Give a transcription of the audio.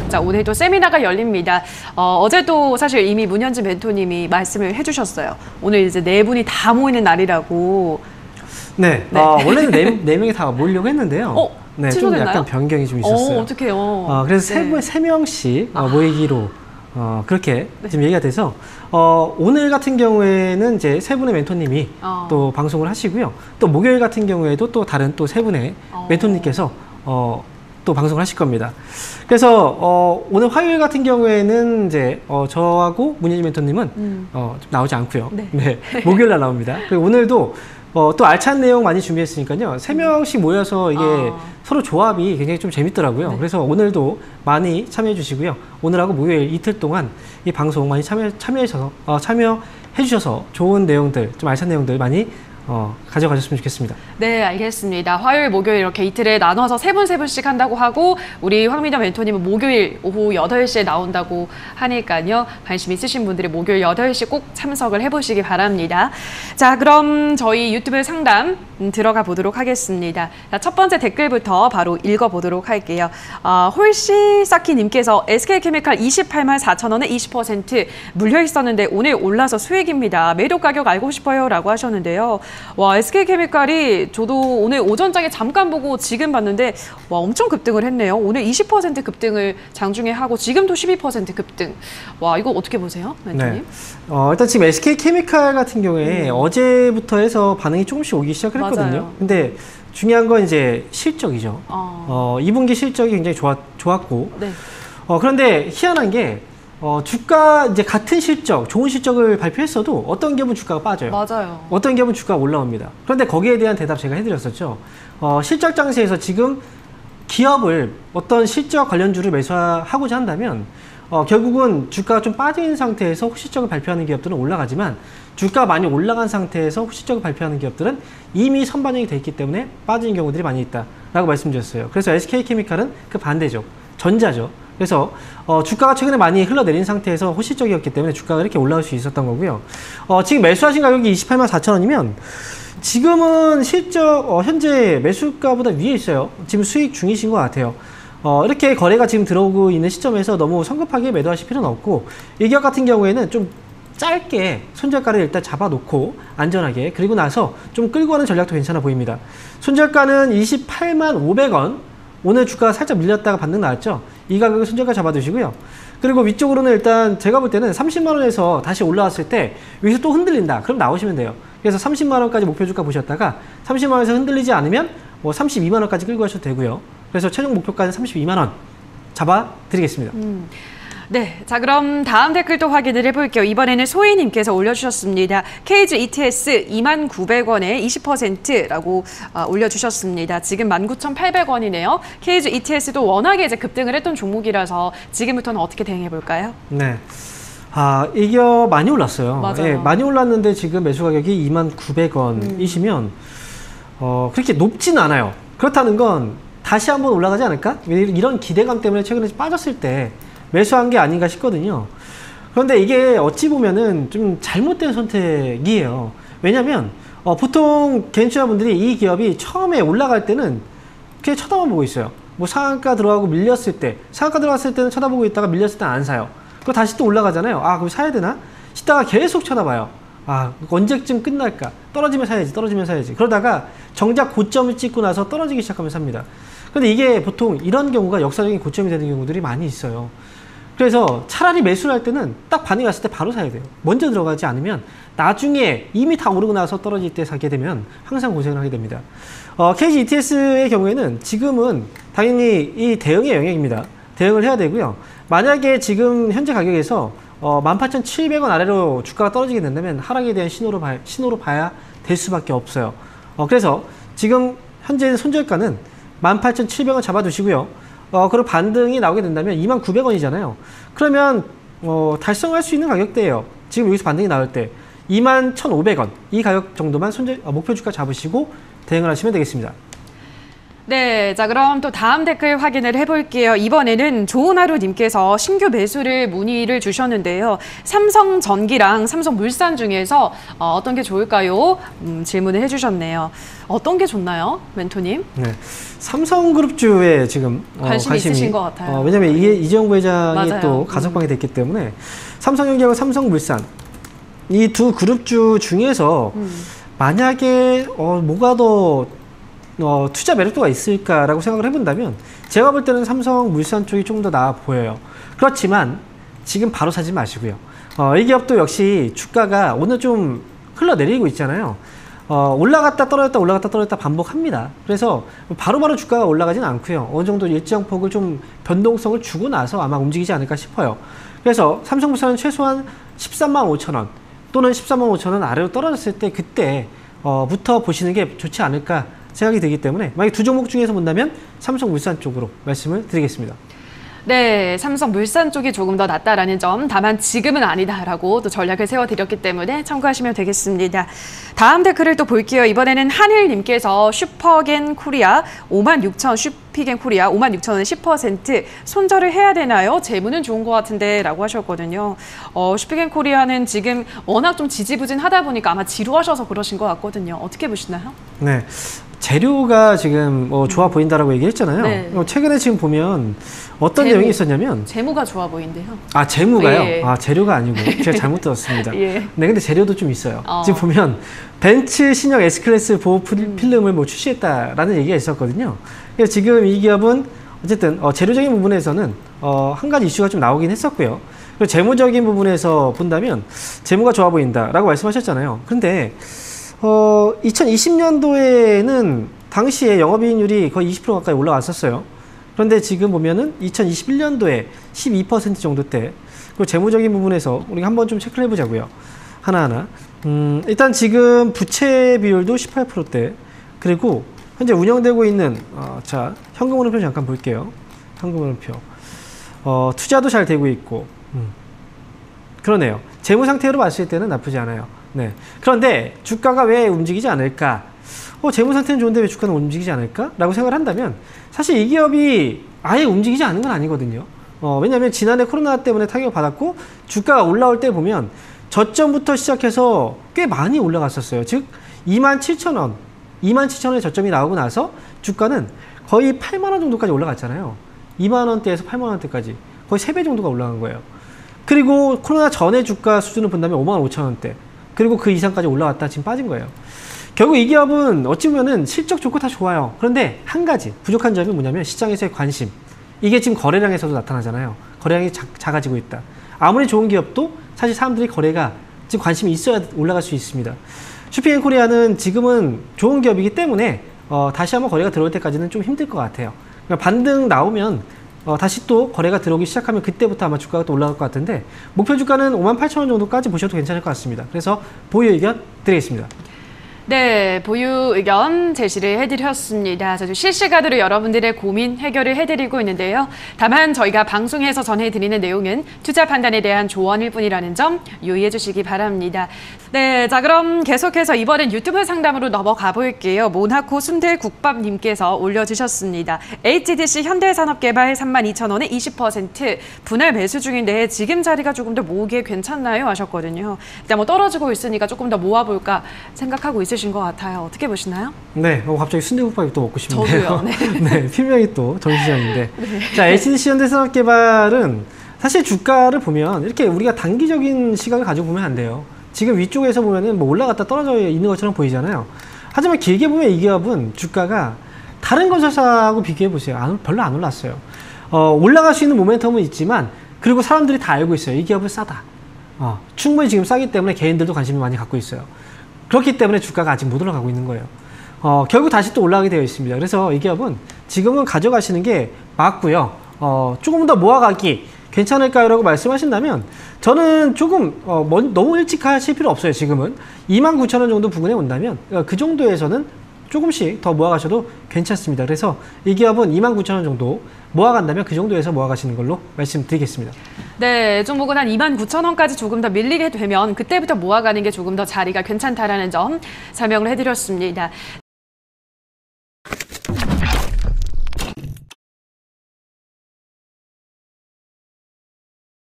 자, 오늘도 세미나가 열립니다. 어제도 사실 이미 문현진 멘토님이 말씀을 해주셨어요. 오늘 이제 네 분이 다 모이는 날이라고. 네, 네. 원래는 네 명이 다 모이려고 했는데요. 네, 좀 취소됐나요? 약간 변경이 좀 있었어요. 어떡해요. 그래서 네. 세 명씩 모이기로 그렇게 지금 얘기가 돼서 오늘 같은 경우에는 이제 세 분의 멘토님이 또 방송을 하시고요. 또 목요일 같은 경우에도 또 다른 또 세 분의 멘토님께서 또 방송을 하실 겁니다. 그래서 오늘 화요일 같은 경우에는 이제 저하고 문현진 멘토님은 좀 나오지 않고요. 네. 네, 목요일 날 나옵니다. 그리고 오늘도 또 알찬 내용 많이 준비했으니까요. 세 명씩 모여서 이게 서로 조합이 굉장히 좀 재밌더라고요. 네. 그래서 오늘도 많이 참여해 주시고요. 오늘하고 목요일 이틀 동안 이 방송 많이 참여해 주셔서 좋은 내용들, 좀 알찬 내용들 많이 가져가셨으면 좋겠습니다. 네, 알겠습니다. 화요일, 목요일 이렇게 이틀에 나눠서 세 분씩 한다고 하고 우리 황민정 멘토님은 목요일 오후 8시에 나온다고 하니까요. 관심 있으신 분들이 목요일 8시 꼭 참석을 해보시기 바랍니다. 자, 그럼 저희 유튜브 상담 들어가 보도록 하겠습니다. 자, 첫 번째 댓글부터 바로 읽어보도록 할게요. 홀시사키님께서 SK케미칼 28만 4천 원에 20% 물려 있었는데 오늘 올라서 수익입니다. 매도 가격 알고 싶어요 라고 하셨는데요. 와, SK케미칼이 저도 오늘 오전장에 잠깐 보고 지금 봤는데 와, 엄청 급등을 했네요. 오늘 20% 급등을 장중에 하고 지금도 12% 급등. 와, 이거 어떻게 보세요, 멘토님? 네. 일단 지금 SK케미칼 같은 경우에 어제부터 해서 반응이 조금씩 오기 시작을 했거든요. 맞아요. 근데 중요한 건 이제 실적이죠. 2분기 실적이 굉장히 좋았고. 네. 그런데 희한한 게 주가 이제 같은 실적, 좋은 실적을 발표했어도 어떤 기업은 주가가 빠져요. 맞아요. 어떤 기업은 주가가 올라옵니다. 그런데 거기에 대한 대답 제가 해드렸었죠. 실적 장세에서 지금 기업을 어떤 실적 관련주를 매수하고자 한다면 결국은 주가가 좀 빠진 상태에서 호실적을 발표하는 기업들은 올라가지만 주가가 많이 올라간 상태에서 호실적을 발표하는 기업들은 이미 선반영이 돼 있기 때문에 빠지는 경우들이 많이 있다라고 말씀드렸어요. 그래서 SK케미칼은 그 반대죠. 전자죠. 그래서 주가가 최근에 많이 흘러내린 상태에서 호실적이었기 때문에 주가가 이렇게 올라올 수 있었던 거고요. 지금 매수하신 가격이 28만 4천 원이면 지금은 실적 현재 매수가보다 위에 있어요. 지금 수익 중이신 것 같아요. 이렇게 거래가 지금 들어오고 있는 시점에서 너무 성급하게 매도하실 필요는 없고 이 기업 같은 경우에는 좀 짧게 손절가를 일단 잡아놓고 안전하게 그리고 나서 좀 끌고 가는 전략도 괜찮아 보입니다. 손절가는 28만 500원 오늘 주가가 살짝 밀렸다가 반등 나왔죠. 이 가격을 손절가 잡아두시고요. 그리고 위쪽으로는 일단 제가 볼 때는 30만 원에서 다시 올라왔을 때 여기서 또 흔들린다. 그럼 나오시면 돼요. 그래서 30만 원까지 목표 주가 보셨다가 30만 원에서 흔들리지 않으면 뭐 32만 원까지 끌고 가셔도 되고요. 그래서 최종 목표가는 32만 원 잡아드리겠습니다. 네, 자 그럼 다음 댓글도 확인을 해볼게요. 이번에는 소희님께서 올려주셨습니다. KG ETS 29,900원에 20%라고 올려주셨습니다. 지금 19,800원이네요. KG ETS도 워낙에 이제 급등을 했던 종목이라서 지금부터는 어떻게 대응해볼까요? 네. 이 기업 많이 올랐어요. 맞아요. 예, 많이 올랐는데 지금 매수 가격이 29,900원이시면 그렇게 높지는 않아요. 그렇다는 건 다시 한번 올라가지 않을까? 이런 기대감 때문에 최근에 빠졌을 때 매수한 게 아닌가 싶거든요. 그런데 이게 어찌 보면은 좀 잘못된 선택이에요. 왜냐면 보통 개인 투자분들이 이 기업이 처음에 올라갈 때는 그냥 쳐다만 보고 있어요. 뭐 상한가 들어가고 밀렸을 때, 상한가 들어갔을 때는 쳐다보고 있다가 밀렸을 때는 안 사요. 그리고 다시 또 올라가잖아요. 그럼 사야 되나? 싶다가 계속 쳐다봐요. 언제쯤 끝날까? 떨어지면 사야지, 떨어지면 사야지. 그러다가 정작 고점을 찍고 나서 떨어지기 시작하면 삽니다. 근데 이게 보통 이런 경우가 역사적인 고점이 되는 경우들이 많이 있어요. 그래서 차라리 매수를 할 때는 딱 반응이 왔을 때 바로 사야 돼요. 먼저 들어가지 않으면 나중에 이미 다 오르고 나서 떨어질 때 사게 되면 항상 고생을 하게 됩니다. KG ETS의 경우에는 지금은 당연히 이 대응의 영역입니다. 대응을 해야 되고요. 만약에 지금 현재 가격에서 18,700원 아래로 주가가 떨어지게 된다면 하락에 대한 신호로 봐야 될 수밖에 없어요. 그래서 지금 현재 손절가는 18,700원 잡아두시고요. 그리고 반등이 나오게 된다면 29,900원이잖아요. 그러면 달성할 수 있는 가격대예요. 지금 여기서 반등이 나올 때 21,500원 이 가격 정도만 목표 주가 잡으시고 대응을 하시면 되겠습니다. 네, 자 그럼 또 다음 댓글 확인을 해볼게요. 이번에는 좋은하루님께서 신규 매수를 문의를 주셨는데요. 삼성전기랑 삼성물산 중에서 어떤 게 좋을까요? 질문을 해주셨네요. 어떤 게 좋나요, 멘토님? 네, 삼성그룹주에 지금 관심이 있으신 것 같아요. 왜냐하면 이게 이재용 부회장이 맞아요. 또 가석방이 됐기 때문에 삼성전기하고 삼성물산 이 두 그룹주 중에서 만약에 뭐가 더 투자 매력도가 있을까라고 생각을 해본다면 제가 볼 때는 삼성물산 쪽이 조금 더 나아 보여요. 그렇지만 지금 바로 사지 마시고요. 이 기업도 역시 주가가 오늘 좀 흘러내리고 있잖아요. 올라갔다 떨어졌다 올라갔다 떨어졌다 반복합니다. 그래서 바로바로 주가가 올라가진 않고요. 어느 정도 일정 폭을 좀 변동성을 주고 나서 아마 움직이지 않을까 싶어요. 그래서 삼성물산은 최소한 13만 5천 원 또는 13만 5천 원 아래로 떨어졌을 때 그때부터 보시는 게 좋지 않을까 생각이 되기 때문에 만약 두 종목 중에서 본다면 삼성물산 쪽으로 말씀을 드리겠습니다. 네, 삼성물산 쪽이 조금 더 낫다라는 점, 다만 지금은 아니다라고 또 전략을 세워드렸기 때문에 참고하시면 되겠습니다. 다음 댓글을 또 볼게요. 이번에는 한일님께서 슈퍼겐 코리아 56,000 슈피겐 코리아 56,000원 10% 손절을 해야 되나요? 재무는 좋은 것 같은데 라고 하셨거든요. 슈피겐 코리아는 지금 워낙 좀 지지부진하다 보니까 아마 지루하셔서 그러신 것 같거든요. 어떻게 보시나요? 네. 재료가 지금 좋아 보인다라고 얘기했잖아요. 네. 최근에 지금 보면 어떤 내용이 있었냐면 재무가 좋아 보인대요. 아, 재무가요? 예. 아, 재료가 아니고 제가 잘못 들었습니다. 예. 네, 근데 재료도 좀 있어요. 지금 보면 벤츠 신형 S클래스 보호 필름을 출시했다라는 얘기가 있었거든요. 그래서 지금 이 기업은 어쨌든 재료적인 부분에서는 한 가지 이슈가 좀 나오긴 했었고요. 그리고 재무적인 부분에서 본다면 재무가 좋아 보인다라고 말씀하셨잖아요. 그런데 2020년도에는 당시에 영업이익률이 거의 20% 가까이 올라왔었어요. 그런데 지금 보면은 2021년도에 12% 정도대. 그리고 재무적인 부분에서 우리가 한번 좀 체크를 해보자고요. 하나하나. 일단 지금 부채 비율도 18%대. 그리고 현재 운영되고 있는 자, 현금흐름표 잠깐 볼게요. 현금흐름표. 투자도 잘 되고 있고. 그러네요. 재무 상태로 봤을 때는 나쁘지 않아요. 네. 그런데 주가가 왜 움직이지 않을까? 재무 상태는 좋은데 왜 주가는 움직이지 않을까? 라고 생각을 한다면 사실 이 기업이 아예 움직이지 않은 건 아니거든요. 왜냐하면 지난해 코로나 때문에 타격을 받았고 주가가 올라올 때 보면 저점부터 시작해서 꽤 많이 올라갔었어요. 즉 27,000원, 27,000원의 저점이 나오고 나서 주가는 거의 8만 원 정도까지 올라갔잖아요. 2만 원대에서 8만 원대까지 거의 3배 정도가 올라간 거예요. 그리고 코로나 전에 주가 수준을 본다면 5만 5천 원대. 그리고 그 이상까지 올라왔다 지금 빠진 거예요. 결국 이 기업은 어찌 보면은 실적 좋고 다 좋아요. 그런데 한 가지 부족한 점이 뭐냐면 시장에서의 관심. 이게 지금 거래량에서도 나타나잖아요. 거래량이 작아지고 있다. 아무리 좋은 기업도 사실 사람들이 거래가 지금 관심이 있어야 올라갈 수 있습니다. 슈피앤코리아는 지금은 좋은 기업이기 때문에 다시 한번 거래가 들어올 때까지는 좀 힘들 것 같아요. 그러니까 반등 나오면 다시 또 거래가 들어오기 시작하면 그때부터 아마 주가가 또 올라갈 것 같은데 목표 주가는 58,000원 정도까지 보셔도 괜찮을 것 같습니다. 그래서 보유 의견 드리겠습니다. 네, 보유 의견 제시를 해드렸습니다. 저도 실시간으로 여러분들의 고민 해결을 해드리고 있는데요. 다만 저희가 방송에서 전해드리는 내용은 투자 판단에 대한 조언일 뿐이라는 점 유의해 주시기 바랍니다. 네, 자 그럼 계속해서 이번엔 유튜브 상담으로 넘어가 볼게요. 모나코 순대국밥님께서 올려주셨습니다. HDC 현대산업개발 32,000원에 20% 분할 매수 중인데 지금 자리가 조금 더 모으기에 괜찮나요? 하셨거든요. 일단 떨어지고 있으니까 조금 더 모아볼까 생각하고 있으신 것 같아요. 어떻게 보시나요? 네, 갑자기 순대국밥이 또 먹고 싶네요. 저도요. 네. 네, 필명이 또 정시장인데. 네. 자, HDC 현대산업개발은 사실 주가를 보면 이렇게 우리가 단기적인 시각을 가지고 보면 안 돼요. 지금 위쪽에서 보면은 뭐 올라갔다 떨어져 있는 것처럼 보이잖아요. 하지만 길게 보면 이 기업은 주가가 다른 건설사하고 비교해 보세요. 별로 안 올랐어요. 올라갈 수 있는 모멘텀은 있지만 그리고 사람들이 다 알고 있어요. 이 기업은 싸다. 충분히 지금 싸기 때문에 개인들도 관심을 많이 갖고 있어요. 그렇기 때문에 주가가 아직 못 올라가고 있는 거예요. 결국 다시 또 올라가게 되어 있습니다. 그래서 이 기업은 지금은 가져가시는 게 맞고요. 조금 더 모아가기 괜찮을까요? 라고 말씀하신다면 저는 조금 너무 일찍 하실 필요 없어요. 지금은 29,000원 정도 부근에 온다면 그 정도에서는 조금씩 더 모아가셔도 괜찮습니다. 그래서 이 기업은 29,000원 정도 모아간다면 그 정도에서 모아가시는 걸로 말씀드리겠습니다. 네, 종목은 한 29,000원까지 조금 더 밀리게 되면 그때부터 모아가는 게 조금 더 자리가 괜찮다라는 점 설명을 해드렸습니다.